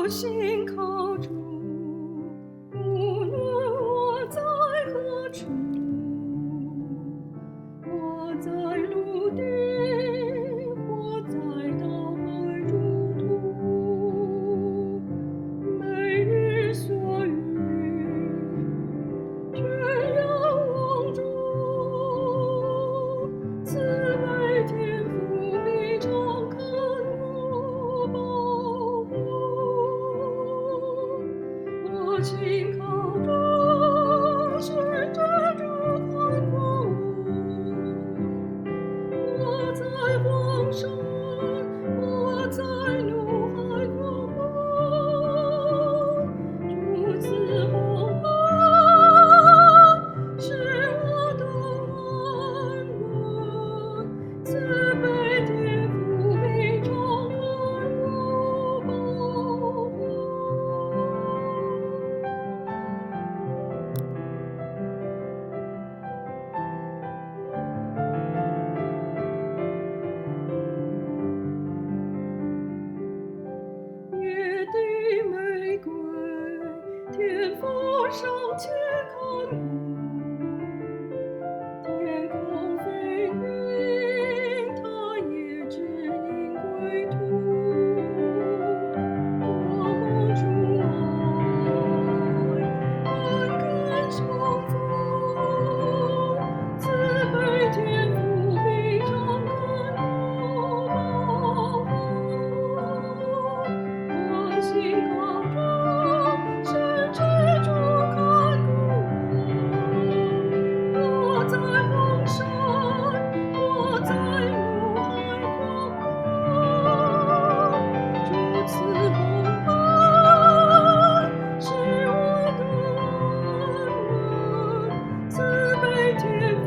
心靠主，无论我在何处，我在陆地，或在大海中途，每日所遇，全仰望主，慈悲天父必常看顾保护。我紧靠着是遮住看顾我在荒山，我在怒海狂风，主赐洪恩，是我的安稳，慈悲天父必常看顾保护。野地玫瑰，天父尚且看顾，天空飞云，它也指引归途。我梦主爱，恩更丰富，慈悲天父必常看顾保护。我心靠着是支柱看顾我在荒山，我在怒海狂风，主赐洪恩，是我的安稳，慈悲天父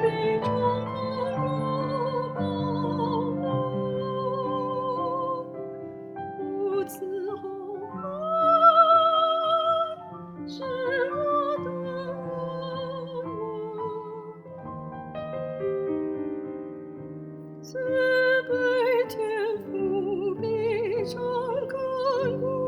必常看顾保护。如此洪恩，是我的安稳，慈悲天父必常看顾。